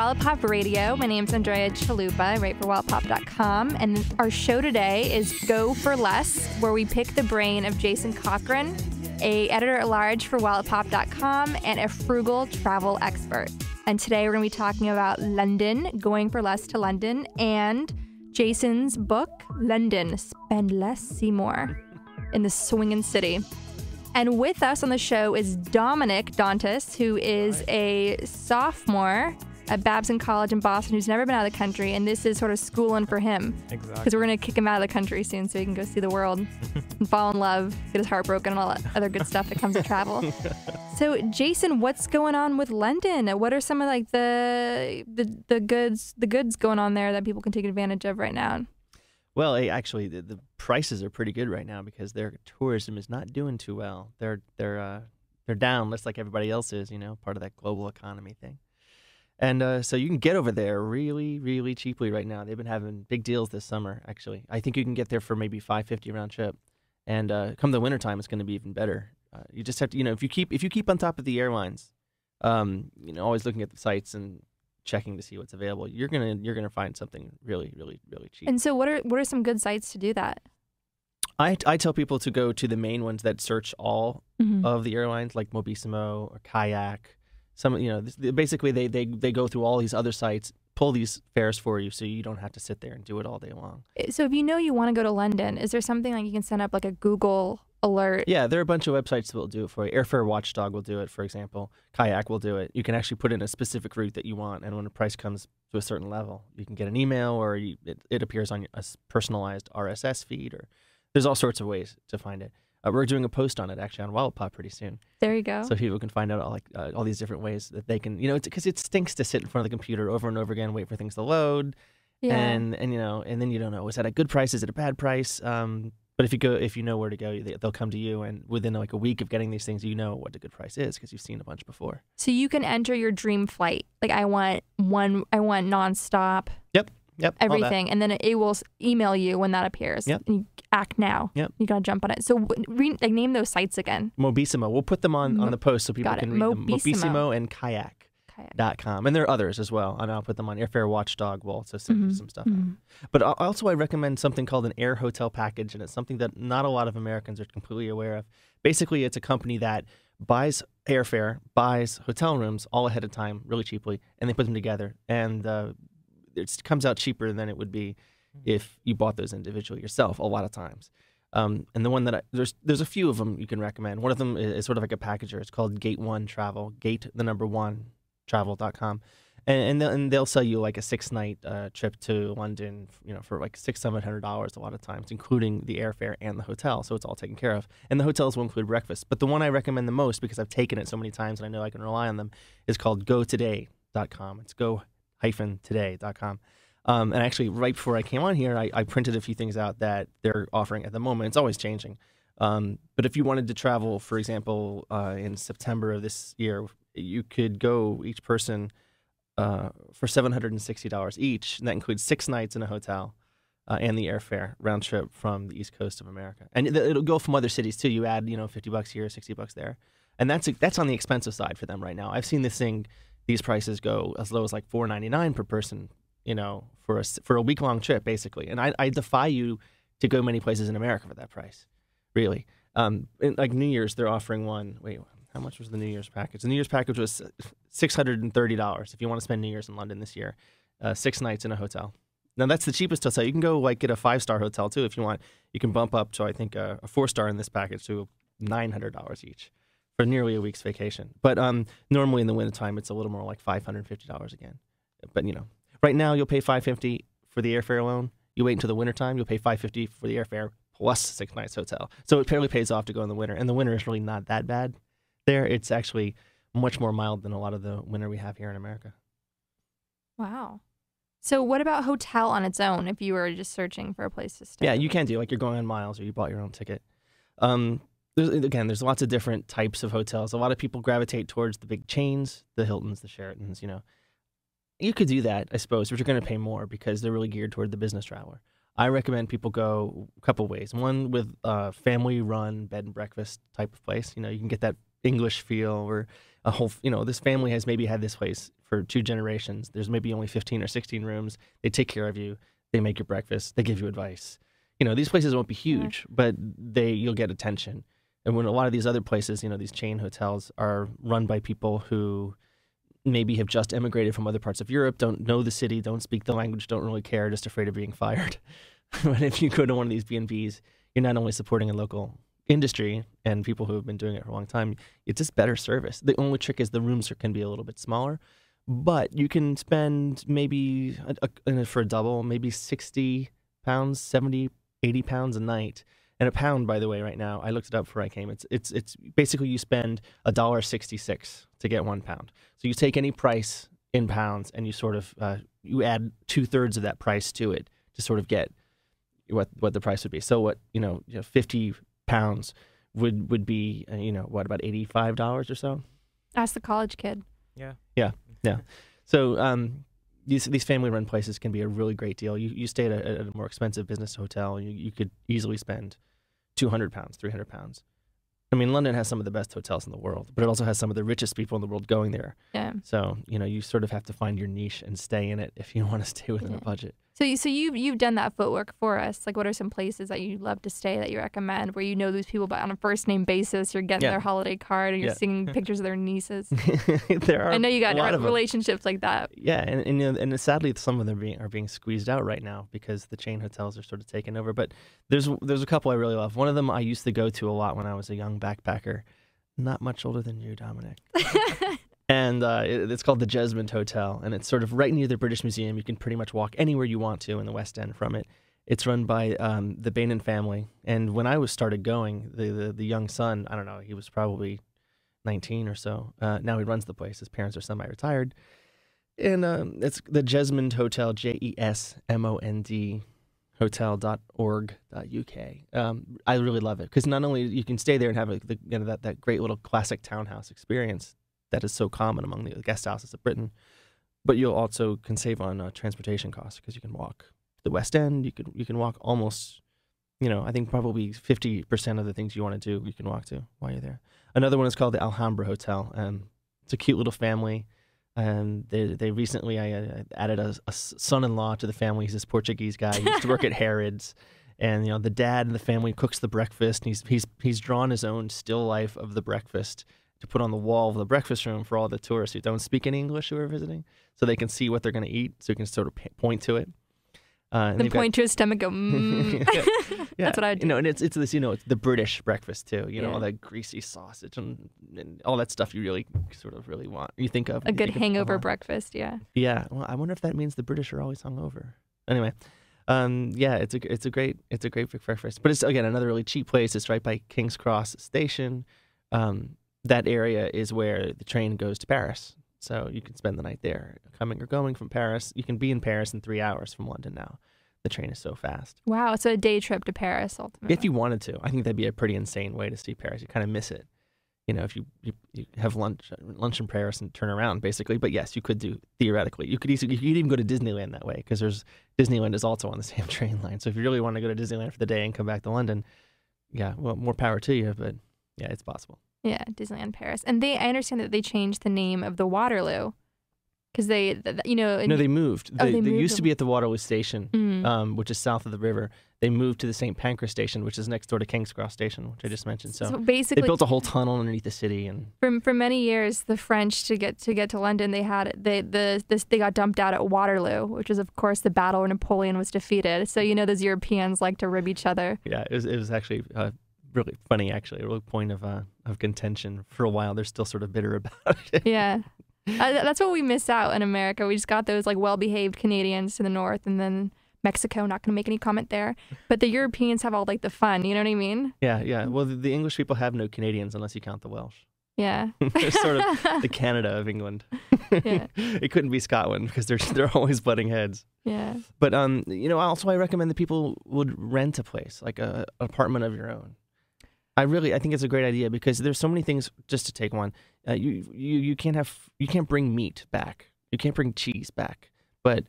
Wallapop Radio. My name's Andrea Chalupa. I write for Wallapop.com. And our show today is Go for Less, where we pick the brain of Jason Cochran, a editor-at-large for Wallapop.com and a frugal travel expert. And today we're going to be talking about London, going for less to London, and Jason's book, London, Spend Less, See More, in the swinging city. And with us on the show is Dominic Dantas, who is a sophomore at Babson College in Boston, who's never been out of the country, and this is sort of schooling for him. Exactly. Because we're going to kick him out of the country soon so he can go see the world and fall in love, get his heart broken, and all that other good stuff that comes with travel. So, Jason, what's going on with London? What are some of like the goods going on there that people can take advantage of right now? Well, actually, the prices are pretty good right now because their tourism is not doing too well. They're down, just like everybody else is, part of that global economy thing. And so you can get over there really, really cheaply right now. They've been having big deals this summer, actually. I think you can get there for maybe $5.50 round trip. And come the wintertime, it's going to be even better. You just have to, if you keep on top of the airlines, always looking at the sites and checking to see what's available, you're gonna find something really, really, really cheap. And so, what are some good sites to do that? I tell people to go to the main ones that search all of the airlines, like Mobissimo or Kayak. Basically they go through all these other sites, pull these fares for you, so you don't have to sit there and do it all day long. So, if you want to go to London, is there something like you can send up like a Google alert? Yeah, there are a bunch of websites that will do it for you. Airfare Watchdog will do it, for example. Kayak will do it. You can actually put in a specific route that you want, and when the price comes to a certain level, you can get an email, or it appears on a personalized RSS feed, or there's all sorts of ways to find it. We're doing a post on it, actually, on Wallapop pretty soon. There you go. So people can find out all these different ways that they can, because it stinks to sit in front of the computer over and over again, wait for things to load, and then you don't know, is that a good price? Is it a bad price? But if you know where to go, they'll come to you, and within like a week of getting these things, you know what the good price is because you've seen a bunch before. So you can enter your dream flight. Like I want nonstop. Yep. Everything, and then it will email you when that appears. Yep. And you act now. Yep. You gotta jump on it. So name those sites again. Mobissimo. We'll put them on the post so people can read them. Mobissimo and Kayak.com. And there are others as well. And I'll put them on Airfare Watchdog. We'll also send you some stuff out. But also I recommend something called an air hotel package, and it's something that not a lot of Americans are completely aware of. Basically, it's a company that buys airfare, buys hotel rooms all ahead of time really cheaply, and they put them together. And it comes out cheaper than it would be if you bought those individually yourself a lot of times. And the one that there's a few of them you can recommend. One of them is sort of like a packager. It's called Gate 1 Travel, travel.com. And they'll sell you like a 6-night trip to London, for like $600-700 a lot of times, including the airfare and the hotel. So it's all taken care of. And the hotels will include breakfast. But the one I recommend the most, because I've taken it so many times and I know I can rely on them, is called gotoday.com. It's go-today.com. And actually, right before I came on here, I printed a few things out that they're offering at the moment. It's always changing. But if you wanted to travel, for example, in September of this year, you could go each person for $760 each, and that includes 6 nights in a hotel and the airfare round trip from the East Coast of America. And it'll go from other cities too. You add, $50 here, $60 there, and that's on the expensive side for them right now. I've seen these prices go as low as like $4.99 per person, for a week-long trip, basically. And I defy you to go many places in America for that price, really. Like New Year's, they're offering one. Wait, how much was the New Year's package? The New Year's package was $630 if you want to spend New Year's in London this year, 6 nights in a hotel. Now, that's the cheapest hotel. You can go get a 5-star hotel, too, if you want. You can bump up to, I think, a 4-star in this package to $900 each for nearly a week's vacation. But normally in the wintertime, it's a little more like $550 again. But, right now you'll pay $550 for the airfare alone. You wait until the wintertime, you'll pay $550 for the airfare plus 6 nights hotel. So it barely pays off to go in the winter. And the winter is really not that bad there. It's actually much more mild than a lot of the winter we have here in America. Wow. So what about hotel on its own if you were just searching for a place to stay? Yeah, you can do. Like you're going on miles or you bought your own ticket. There's lots of different types of hotels. A lot of people gravitate towards the big chains, the Hiltons, the Sheratons, You could do that, I suppose, but you're going to pay more because they're really geared toward the business traveler. I recommend people go a couple ways. One with a family-run bed and breakfast type of place. You can get that English feel where a whole, you know, this family has maybe had this place for 2 generations. There's maybe only 15 or 16 rooms. They take care of you. They make your breakfast. They give you advice. You know, these places won't be huge, but you'll get attention. And when a lot of these other places, you know, these chain hotels are run by people who maybe have just immigrated from other parts of Europe, don't know the city, don't speak the language, don't really care, just afraid of being fired. But if you go to one of these B&Bs, you're not only supporting a local industry and people who have been doing it for a long time, it's just better service. The only trick is the rooms can be a little bit smaller, but you can spend maybe, for a double, maybe 60 pounds, 70, 80 pounds a night. And a pound, by the way, right now, I looked it up before I came. It's basically you spend $1.66 to get 1 pound. So you take any price in pounds and you sort of you add 2/3 of that price to it to sort of get what the price would be. So 50 pounds would be about $85 or so. Ask the college kid. Yeah. So these family run places can be a really great deal. You stay at a more expensive business hotel, you could easily spend 200 pounds, 300 pounds. I mean, London has some of the best hotels in the world, but it also has some of the richest people in the world going there. Yeah. So, you sort of have to find your niche and stay in it if you want to stay within a budget. So you've done that footwork for us. Like, what are some places that you love to stay that you recommend, where you know these people, but on a first name basis, you're getting their holiday card and you're seeing pictures of their nieces? There are. I know you got a lot of relationships like that. Yeah, and sadly, some of them are being squeezed out right now because the chain hotels are sort of taking over. But there's a couple I really love. One of them I used to go to a lot when I was a young backpacker, not much older than you, Dominic. And it's called the Jesmond Hotel, and it's sort of right near the British Museum. You can pretty much walk anywhere you want to in the West End from it. It's run by the Bainan family, and when I started going, the young son, I don't know, he was probably 19 or so. Now he runs the place. His parents are semi-retired, and it's the Jesmond Hotel, JESMOND hotel.org.uk. I really love it because not only you can stay there and have that great little classic townhouse experience that is so common among the guest houses of Britain, but you'll also can save on transportation costs because you can walk to the West End. You can walk almost, I think probably 50% of the things you want to do you can walk to while you're there. Another one is called the Alhambra Hotel. It's a cute little family, and they recently added a son-in-law to the family. He's this Portuguese guy. He used to work at Harrods. And the dad in the family cooks the breakfast. And he's drawn his own still life of the breakfast to put on the wall of the breakfast room for all the tourists who don't speak any English who are visiting, so they can see what they're going to eat, so you can sort of point to it. Then point to his stomach, go, yeah. That's what I do. And it's this, it's the British breakfast too, all that greasy sausage and all that stuff you really want. You think of a good hangover breakfast, yeah. Yeah, well, I wonder if that means the British are always hungover. Anyway, it's a great big breakfast, but it's again another really cheap place. It's right by King's Cross Station. That area is where the train goes to Paris. So you can spend the night there, coming or going from Paris. You can be in Paris in 3 hours from London now. The train is so fast. Wow, it's a day trip to Paris, ultimately. If you wanted to. I think that'd be a pretty insane way to see Paris. You kind of miss it. If you have lunch in Paris and turn around, basically. But yes, you could do, theoretically. You could even go to Disneyland that way, because Disneyland is also on the same train line. So if you really want to go to Disneyland for the day and come back to London, yeah, well, more power to you. But yeah, it's possible. Yeah, Disneyland Paris. And I understand that they changed the name of the Waterloo because they moved. They used to be at the Waterloo Station, which is south of the river. They moved to the St. Pancras Station, which is next door to King's Cross Station, which I just mentioned. So basically, they built a whole tunnel underneath the city. And for many years, the French to get to London, they got dumped out at Waterloo, which is of course the battle where Napoleon was defeated. So those Europeans like to rib each other. Yeah, it was actually. Really funny, actually, a real point of contention for a while. They're still sort of bitter about it. Yeah, that's what we miss out in America. We just got those well-behaved Canadians to the north, and then Mexico. Not going to make any comment there, but the Europeans have all the fun. You know what I mean? Yeah. Well, the English people have no Canadians unless you count the Welsh. Yeah, they're sort of the Canada of England. Yeah, it couldn't be Scotland because they're always butting heads. Yeah, but also I recommend that people would rent a place, like an apartment of your own. I think it's a great idea because there's so many things. Just to take one, you can't bring meat back, you can't bring cheese back, but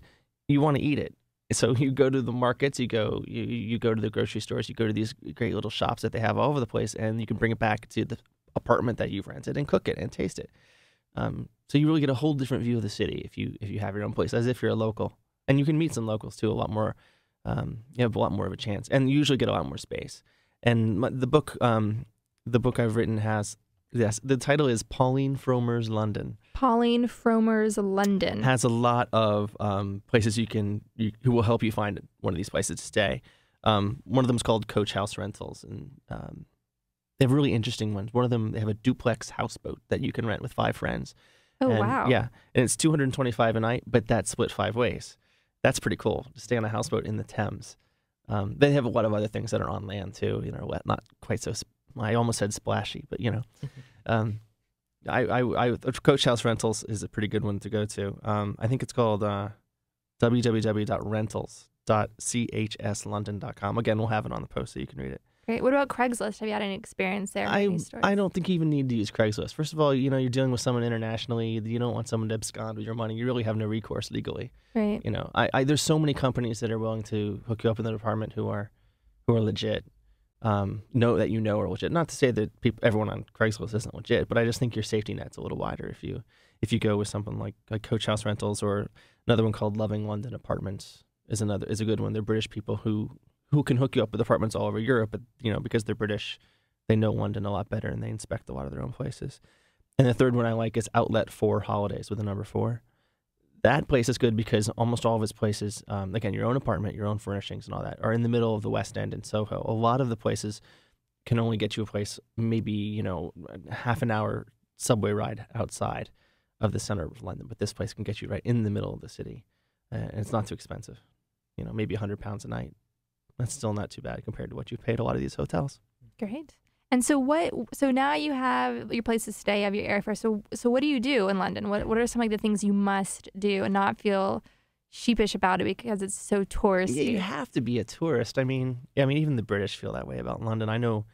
you want to eat it. So you go to the markets, you go to the grocery stores, you go to these great little shops that they have all over the place, and you can bring it back to the apartment that you've rented and cook it and taste it. So you really get a whole different view of the city if you have your own place, as if you're a local, and you can meet some locals too. A lot more, you have a lot more of a chance, and you usually get a lot more space. And the book I've written has, yes, the title is Pauline Fromer's London. Pauline Fromer's London Has a lot of places who will help you find one of these places to stay. One of them is called Coach House Rentals, and they have really interesting ones. One of them, they have a duplex houseboat that you can rent with 5 friends. Oh, And, wow. Yeah, and it's $225 a night, but that's split 5 ways. That's pretty cool to stay on a houseboat in the Thames. They have a lot of other things that are on land too. Not quite so. I almost said splashy, but Coach House Rentals is a pretty good one to go to. I think it's called www.rentals.chslondon.com. Again, we'll have it on the post so you can read it. Great. What about Craigslist? Have you had any experience there? I don't think you even need to use Craigslist. First of all, you're dealing with someone internationally. You don't want someone to abscond with your money. You really have no recourse legally. Right. There's so many companies that are willing to hook you up in their department who are legit. Know that are legit. Not to say that everyone on Craigslist isn't legit, but I just think your safety net's a little wider if you go with something like Coach House Rentals, or another one called Loving London Apartments is a good one. They're British people who can hook you up with apartments all over Europe, but because they're British, they know London a lot better and they inspect a lot of their own places. And the third one I like is Outlet 4 Holidays with the number 4. That place is good because almost all of its places, again, your own apartment, your own furnishings and all that, are in the middle of the West End in Soho. A lot of the places can only get you a place maybe, half an hour subway ride outside of the center of London. But this place can get you right in the middle of the city. And it's not too expensive. Maybe £100 a night. That's still not too bad compared to what you've paid a lot of these hotels. Great. And so now you have your place to stay, you have your airfare. So what do you do in London? What are some of the things you must do and not feel sheepish about it because it's so touristy? Yeah, you have to be a tourist. I mean, even the British feel that way about London. I know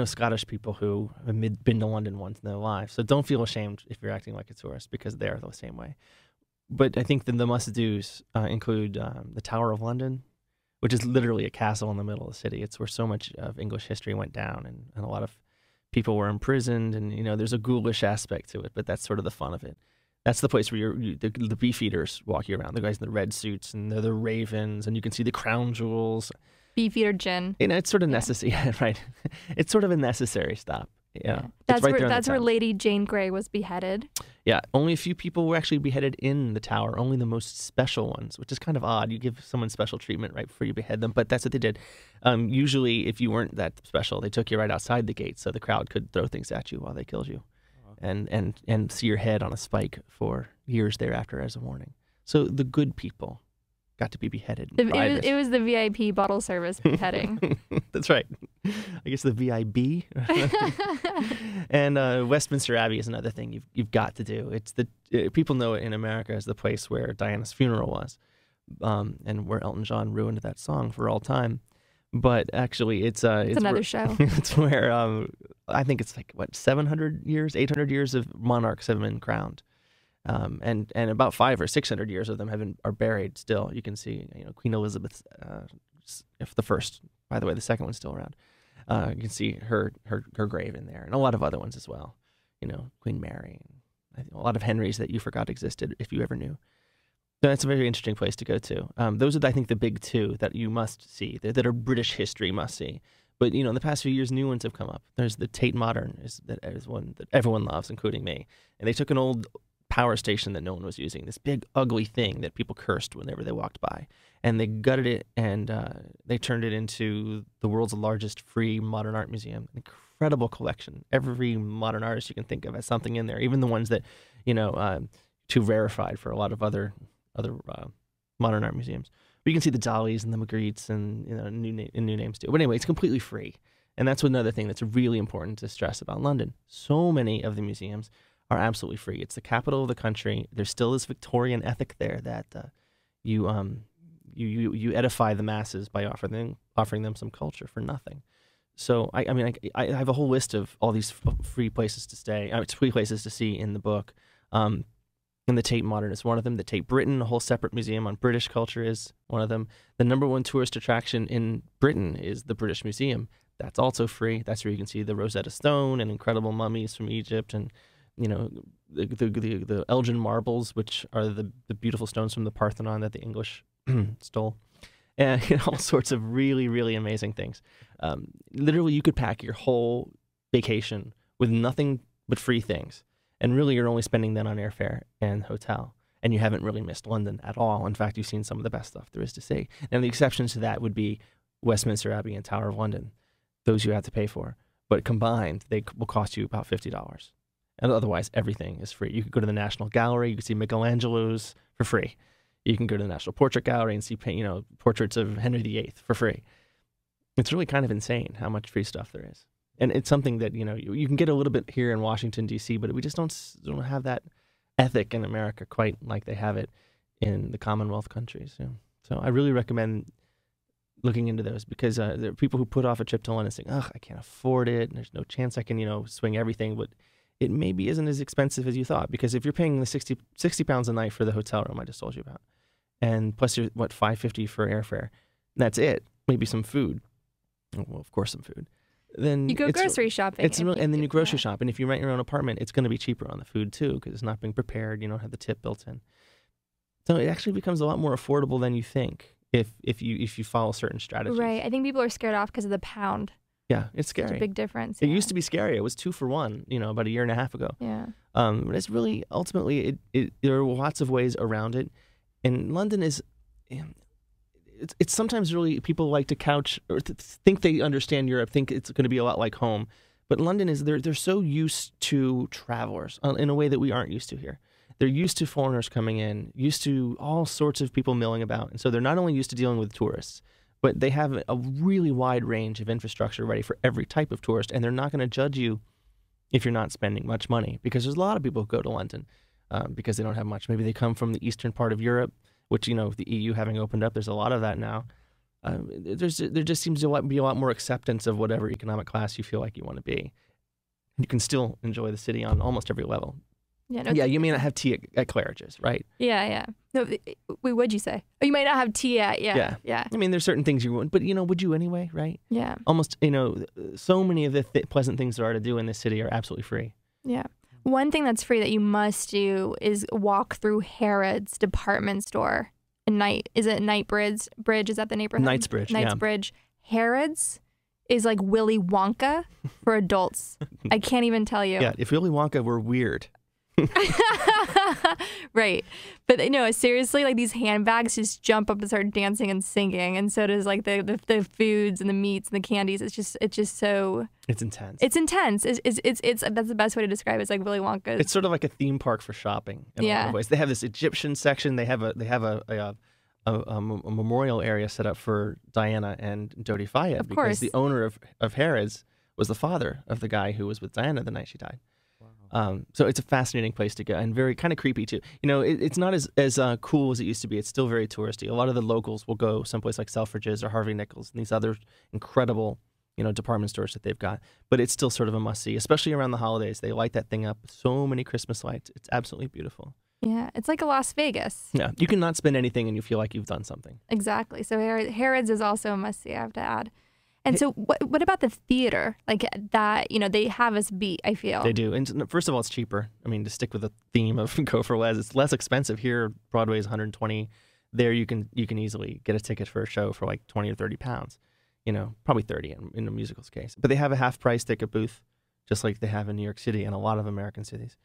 Scottish people who have been to London once in their lives. So don't feel ashamed if you're acting like a tourist, because they're the same way. But I think the must-dos include the Tower of London, which is literally a castle in the middle of the city. It's where so much of English history went down, and a lot of people were imprisoned, and there's a ghoulish aspect to it, but that's sort of the fun of it. That's the place where the beefeaters walk you around, the guys in the red suits, and they're the ravens, and you can see the crown jewels. Beefeater gin. It's sort of necessary, yeah, right? It's sort of a necessary stop. Yeah, that's where Lady Jane Grey was beheaded. Yeah, only a few people were actually beheaded in the tower. Only the most special ones, which is kind of odd. You give someone special treatment right before you behead them, but that's what they did. Usually, if you weren't that special, they took you right outside the gate, so the crowd could throw things at you while they killed you, and see your head on a spike for years thereafter as a warning. So the good people got to be beheaded. It was the VIP bottle service beheading. That's right. I guess the VIB. And Westminster Abbey is another thing you've got to do. It's people know it in America as the place where Diana's funeral was, and where Elton John ruined that song for all time. But actually, it's another show. It's where I think it's 800 years of monarchs have been crowned. And about 500 or 600 years of them are buried still. You can see, Queen Elizabeth, if the first, by the way, the second one's still around. You can see her grave in there, and a lot of other ones as well. Queen Mary, and I think a lot of Henrys that you forgot existed if you ever knew. So that's a very interesting place to go to. Those are, I think, the big two that you must see, that are British history must see. But in the past few years, new ones have come up. There's the Tate Modern is one that everyone loves, including me. And they took an old power station that no one was using, this big ugly thing that people cursed whenever they walked by, and they gutted it, and they turned it into the world's largest free modern art museum. Incredible collection. Every modern artist you can think of has something in there, even the ones that too rarefied for a lot of other modern art museums. But you can see the Dalís and the Magrittes and new names too. But anyway, it's completely free, and that's another thing that's really important to stress about London. So many of the museums are absolutely free. It's the capital of the country. There's still this Victorian ethic there that you edify the masses by offering them some culture for nothing. So I have a whole list of all these free places to stay. Free places to see in the book. And the Tate Modern is one of them. The Tate Britain, a whole separate museum on British culture, is one of them. The #1 tourist attraction in Britain is the British Museum. That's also free. That's where you can see the Rosetta Stone and incredible mummies from Egypt and the Elgin marbles, which are the beautiful stones from the Parthenon that the English stole, and all sorts of really, really amazing things. Literally, you could pack your whole vacation with nothing but free things, and really you're only spending that on airfare and hotel, and you haven't really missed London at all. In fact, you've seen some of the best stuff there is to see. And the exceptions to that would be Westminster Abbey and Tower of London. Those you have to pay for. But combined, they will cost you about $50. And otherwise, everything is free. You could go to the National Gallery. You can see Michelangelo's for free. You can go to the National Portrait Gallery and see portraits of Henry VIII for free. It's really kind of insane how much free stuff there is. And it's something that, you can get a little bit here in Washington, D.C., but we just don't have that ethic in America quite like they have it in the Commonwealth countries. So I really recommend looking into those, because there are people who put off a trip to London saying, I can't afford it, and there's no chance I can, swing everything. But it maybe isn't as expensive as you thought, because if you're paying the 60 pounds a night for the hotel room I just told you about, and plus you're, $5.50 for airfare, that's it, maybe some food. Well, of course, some food. Then you go grocery shopping. And then you grocery shop. And if you rent your own apartment, it's going to be cheaper on the food too, because it's not being prepared. You don't have the tip built in. So it actually becomes a lot more affordable than you think if you follow certain strategies. Right. I think people are scared off because of the pound. Yeah, it's scary. It's a big difference. It used to be scary. It was 2 for 1, about a year and a half ago. Yeah. But it's really, ultimately, there are lots of ways around it. And London is, it's sometimes really, people like to couch or think they understand Europe, think it's going to be a lot like home. But London is, they're so used to travelers in a way that we aren't used to here. They're used to foreigners coming in, used to all sorts of people milling about. And so they're not only used to dealing with tourists, but they have a really wide range of infrastructure ready for every type of tourist. And they're not going to judge you if you're not spending much money, because there's a lot of people who go to London because they don't have much. Maybe they come from the eastern part of Europe, which, the EU having opened up, there's a lot of that now. There just seems to be a lot more acceptance of whatever economic class you feel like you want to be. You can still enjoy the city on almost every level. Yeah, you may not have tea at Claridge's, right? Yeah. No, wait, what'd you say? Oh, you might not have tea at, yeah. I mean, there's certain things you wouldn't, but, would you anyway, right? Yeah. Almost, so many of the pleasant things there are to do in this city are absolutely free. Yeah. One thing that's free that you must do is walk through Harrods department store at night. Is it Knightsbridge? Is that the neighborhood? Knightsbridge. Harrods is like Willy Wonka for adults. I can't even tell you. Yeah, if Willy Wonka were weird. Right. But no, seriously, like these handbags just jump up and start dancing and singing, and so does like the foods and the meats and the candies. It's just so, it's intense. It's that's the best way to describe it. It's like Willy Wonka. It's sort of like a theme park for shopping in a lot of ways. They have this Egyptian section. They have a memorial area set up for Diana and Dodi Fayed, because the owner of Harrods was the father of the guy who was with Diana the night she died. So it's a fascinating place to go, and very kind of creepy too. It's not as cool as it used to be. It's still very touristy. A lot of the locals will go someplace like Selfridges or Harvey Nichols and these other incredible, department stores that they've got. But it's still sort of a must-see, especially around the holidays. They light that thing up. So many Christmas lights. It's absolutely beautiful. Yeah, it's like a Las Vegas. Yeah, you cannot spend anything and you feel like you've done something. Exactly. So Harrods is also a must-see, I have to add. And so what about the theater? Like that, they have us beat, I feel. They do. And first of all, it's cheaper. I mean, to stick with the theme of Go for Less, it's less expensive. Here, Broadway is $120. There, you can easily get a ticket for a show for like 20 or 30 pounds. Probably 30 in a musical's case. But they have a half-price ticket booth, just like they have in New York City and a lot of American cities.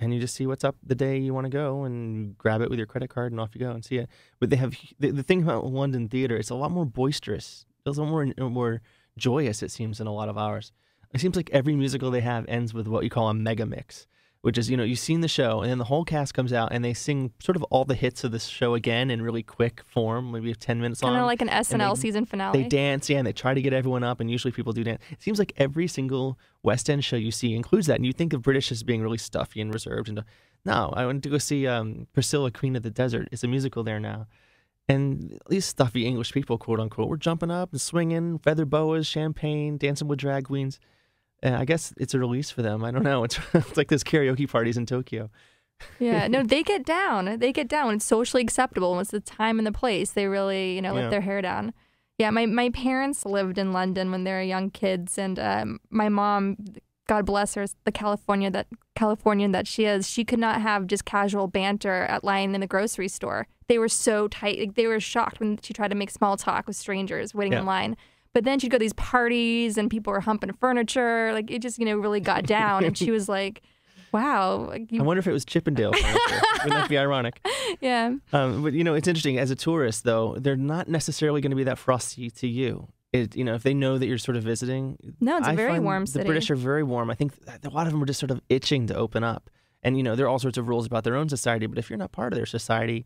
And you just see what's up the day you want to go and grab it with your credit card and off you go and see it. But they have the thing about London theater, it's a lot more boisterous. It's a little more joyous, it seems, in a lot of hours. It seems like every musical they have ends with what you call a mega mix, which is, you've seen the show, and then the whole cast comes out, and they sing sort of all the hits of this show again in really quick form, maybe 10 minutes long. Kind of like an SNL season finale. They dance, and they try to get everyone up, and usually people do dance. It seems like every single West End show you see includes that, and you think of British as being really stuffy and reserved. And no, I went to go see Priscilla, Queen of the Desert. It's a musical there now. And these stuffy English people, quote unquote, were jumping up and swinging, feather boas, champagne, dancing with drag queens. I guess it's a release for them. I don't know. It's like those karaoke parties in Tokyo. Yeah, no, they get down. They get down when it's socially acceptable. When it's the time and the place, they really, let their hair down. Yeah, my parents lived in London when they were young kids, and my mom God bless her, the Californian that she is, she could not have just casual banter at lying in the grocery store. They were so tight. Like, they were shocked when she tried to make small talk with strangers waiting in line. But then she'd go to these parties and people were humping furniture. Like, it just, really got down. And she was like, wow. Like, I wonder if it was Chippendale furniture. Wouldn't that be ironic? Yeah. But, it's interesting. As a tourist, though, they're not necessarily going to be that frosty to you. If they know that you're sort of visiting. No, it's a very find warm city. The British are very warm. I think a lot of them are just sort of itching to open up. And, there are all sorts of rules about their own society. But if you're not part of their society,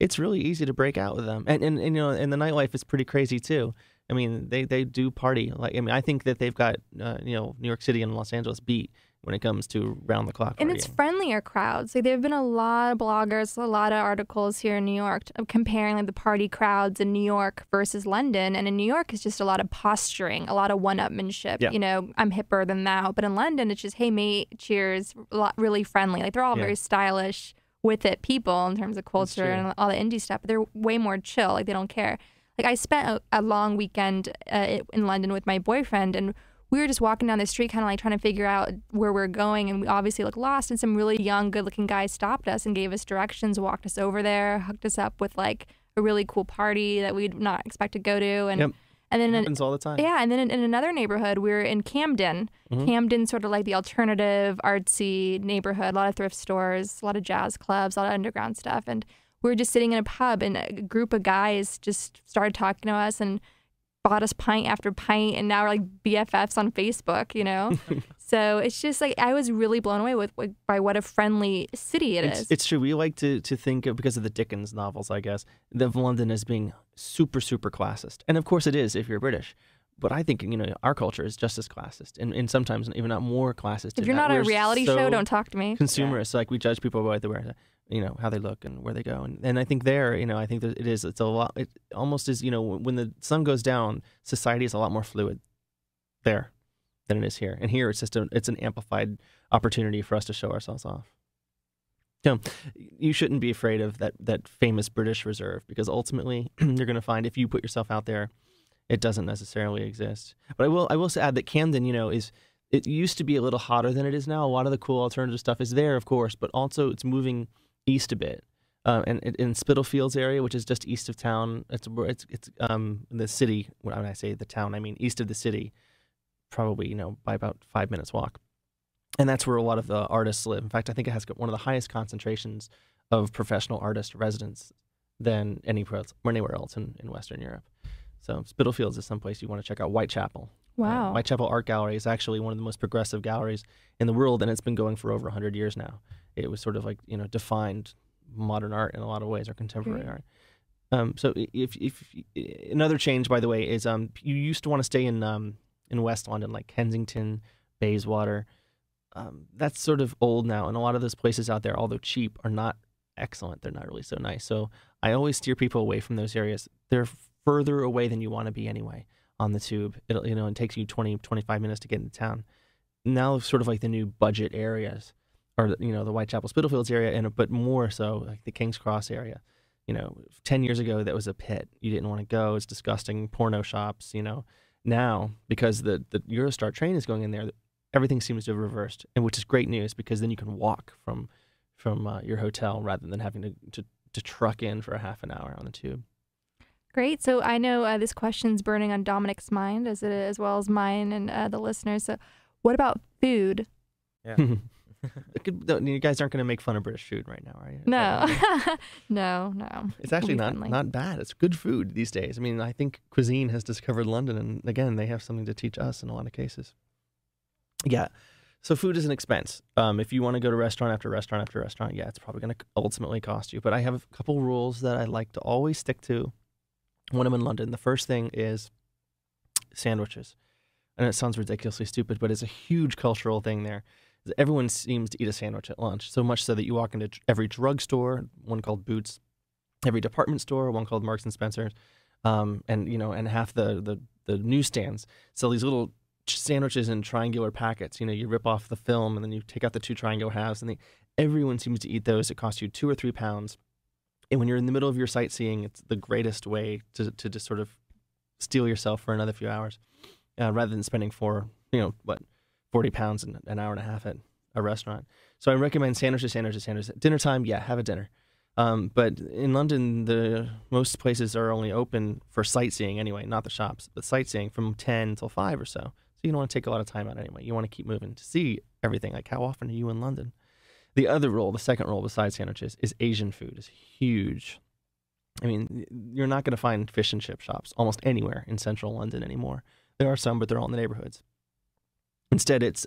it's really easy to break out with them. And and the nightlife is pretty crazy, too. I mean, they do party. I think that they've got, New York City and Los Angeles beat when it comes to round the clock partying. And it's friendlier crowds. Like, there have been a lot of bloggers, a lot of articles here in New York comparing like the party crowds in New York versus London. And in New York, it's just a lot of posturing, a lot of one-upmanship. Yeah. I'm hipper than thou. But in London, it's just, hey, mate, cheers, really friendly. Like, they're all very stylish with it people in terms of culture and all the indie stuff. But they're way more chill. Like, they don't care. Like, I spent a long weekend in London with my boyfriend, and we were just walking down the street kind of like trying to figure out where we're going, and we obviously looked lost, and some really young, good-looking guy stopped us and gave us directions, walked us over there, hooked us up with like a really cool party that we'd not expect to go to. And and then it happens all the time. Yeah, and then in another neighborhood, we were in Camden. Camden, sort of like the alternative, artsy neighborhood, a lot of thrift stores, a lot of jazz clubs, a lot of underground stuff. And we were just sitting in a pub, and a group of guys just started talking to us and bought us pint after pint, and now we're like BFFs on Facebook, So it's just like, I was really blown away by what a friendly city it is. It's true. We like to think of, because of the Dickens novels, I guess, of London as being super, super classist. And of course it is if you're British. But I think, our culture is just as classist, and sometimes even not more classist. If you're not a reality show, don't talk to me. Consumerist. Like, we judge people by what they wear, how they look and where they go. And I think I think that it's a lot, it almost is, when the sun goes down, society is a lot more fluid there than it is here. And here it's just it's an amplified opportunity for us to show ourselves off. You shouldn't be afraid of that famous British Reserve, because ultimately you're going to find, if you put yourself out there, it doesn't necessarily exist. But I will add that Camden, it used to be a little hotter than it is now. A lot of the cool alternative stuff is there, of course, but also it's moving east a bit. And in Spitalfields area, which is just east of town, it's the city. When I say the town, I mean east of the city, probably by about 5 minutes walk. And that's where a lot of the artists live. In fact, I think it has one of the highest concentrations of professional artist residents than anywhere else in Western Europe. So Spitalfields is someplace you want to check out. Whitechapel. Wow. Whitechapel Art Gallery is actually one of the most progressive galleries in the world, and it's been going for over 100 years now. It was sort of like, defined modern art in a lot of ways, or contemporary art. So if another change, by the way, is you used to want to stay in West London, like Kensington, Bayswater. That's sort of old now, and a lot of those places out there, although cheap, are not excellent. They're not really so nice. So I always steer people away from those areas. They're further away than you want to be anyway on the tube. It'll, it takes you 20, 25 minutes to get into town. Now sort of like the new budget areas, or the Whitechapel Spitalfields area, but more so like the King's Cross area. 10 years ago, that was a pit. You didn't want to go. It's disgusting. Porno shops, Now, because the Eurostar train is going in there, everything seems to have reversed, and which is great news, because then you can walk from your hotel rather than having to truck in for a half an hour on the tube. Great. So I know this question's burning on Dominic's mind, as well as mine and the listeners. So what about food? Yeah. You guys aren't going to make fun of British food right now, are you? No. No. It's actually not bad. It's good food these days. I mean, I think cuisine has discovered London, and again, they have something to teach us in a lot of cases. Yeah. So food is an expense. If you want to go to restaurant after restaurant after restaurant, yeah, it's probably going to ultimately cost you. But I have a couple rules that I like to always stick to when I'm in London. The first thing is sandwiches. And it sounds ridiculously stupid, but it's a huge cultural thing there. Everyone seems to eat a sandwich at lunch, so much so that you walk into every drugstore, one called Boots, every department store, one called Marks and Spencer's, and half the newsstands sell these little sandwiches in triangular packets. You rip off the film and then you take out the two triangular halves, and everyone seems to eat those. It costs you £2 or £3, and when you're in the middle of your sightseeing, it's the greatest way to just sort of steal yourself for another few hours, rather than spending $4 40 pounds in an hour and a half at a restaurant. So I recommend sandwiches. Dinner time, yeah, have a dinner. But in London, most places are only open for sightseeing anyway, not the shops, but sightseeing from 10 till 5 or so. So you don't want to take a lot of time out anyway. You want to keep moving to see everything. Like, how often are you in London? The second rule besides sandwiches, is Asian food is huge. I mean, you're not going to find fish and chip shops almost anywhere in central London anymore. There are some, but they're all in the neighborhoods. Instead, it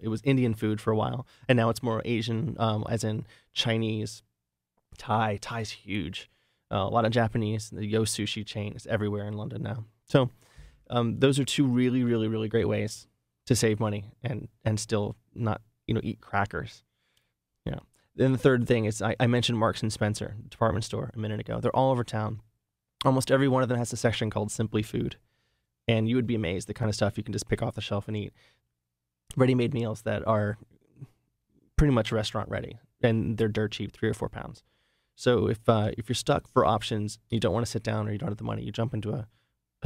was Indian food for a while, and now it's more Asian, as in Chinese, Thai. Thai's huge. A lot of Japanese. The Yo Sushi chain is everywhere in London now. So those are two really, really, really great ways to save money and still not eat crackers. Then the third thing is I mentioned Marks and Spencer department store a minute ago. They're all over town. Almost every one of them has a section called Simply Food, and you would be amazed the kind of stuff you can just pick off the shelf and eat. Ready-made meals that are pretty much restaurant ready, and they're dirt cheap, 3 or 4 pounds. So if you're stuck for options, you don't want to sit down or you don't have the money, you jump into a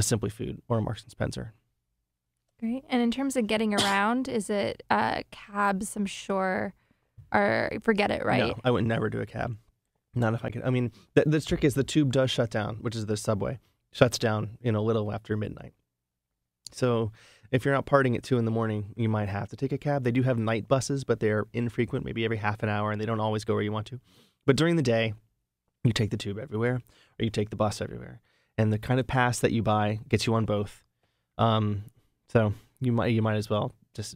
Simply Food or a Marks and Spencer. Great. And in terms of getting around, is it cabs, I'm sure, or forget it, right? No, I would never do a cab. Not if I could. I mean, the trick is the tube does shut down, which is the subway, shuts down a little after midnight. So if you're out partying at 2 in the morning, you might have to take a cab. They do have night buses, but they're infrequent, maybe every half an hour, and they don't always go where you want to. But during the day, you take the tube everywhere, or you take the bus everywhere. And the kind of pass that you buy gets you on both. So you might as well just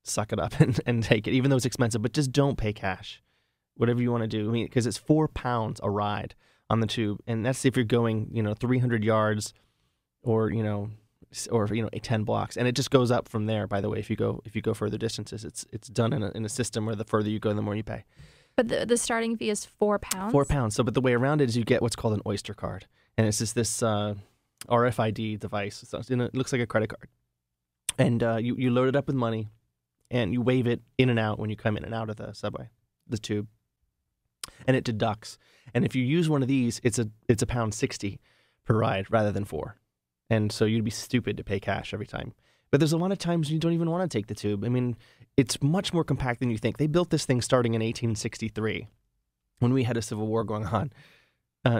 suck it up and take it, even though it's expensive. But just don't pay cash. Whatever you want to do. I mean, because it's £4 a ride on the tube, and that's if you're going 300 yards, or 10 blocks, and it just goes up from there. By the way, if you go further distances, it's done in a system where the further you go, the more you pay. But the starting fee is £4. £4. So, but the way around it is you get what's called an Oyster card, and it's just this RFID device. So it looks like a credit card, and you load it up with money, and you wave it in and out when you come in and out of the subway, the tube, and it deducts. And if you use one of these, it's £1.60 per ride rather than $4. And so you'd be stupid to pay cash every time. But there's a lot of times you don't even want to take the tube. I mean, it's much more compact than you think. They built this thing starting in 1863 when we had a civil war going on.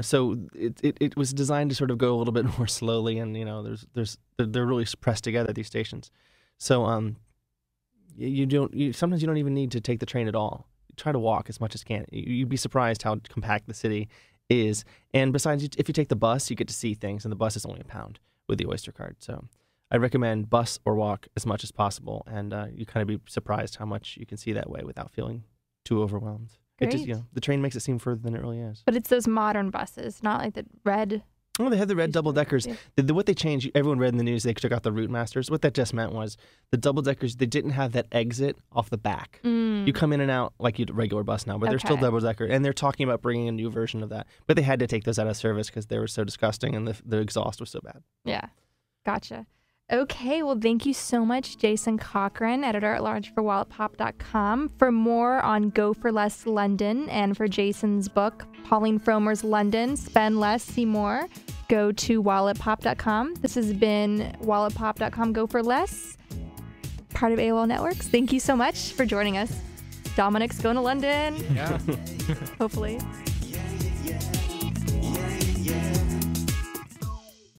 So it was designed to sort of go a little bit more slowly, and they're really pressed together, these stations. So sometimes you don't even need to take the train at all. You try to walk as much as you can. You'd be surprised how compact the city is. And besides, if you take the bus, you get to see things, and the bus is only £1 with the Oyster card. So I recommend bus or walk as much as possible, and you kind of be surprised how much you can see that way without feeling too overwhelmed. Great. It just, the train makes it seem further than it really is. But it's those modern buses, not like the red. Oh, they have the red double-deckers. Yeah. What they changed, everyone read in the news, they took out the Route Masters. What that just meant was the double-deckers, they didn't have that exit off the back. You come in and out like you'd a regular bus now, but they're still double-decker. And they're talking about bringing a new version of that. But they had to take those out of service because they were so disgusting and the exhaust was so bad. Yeah, gotcha. Okay, well, thank you so much, Jason Cochran, editor-at-large for WalletPop.com. For more on Go for Less London and for Jason's book, Pauline Fromer's London, Spend Less, See More, go to WalletPop.com. This has been WalletPop.com Go for Less, part of AOL Networks. Thank you so much for joining us. Dominic's going to London. Yeah. Hopefully.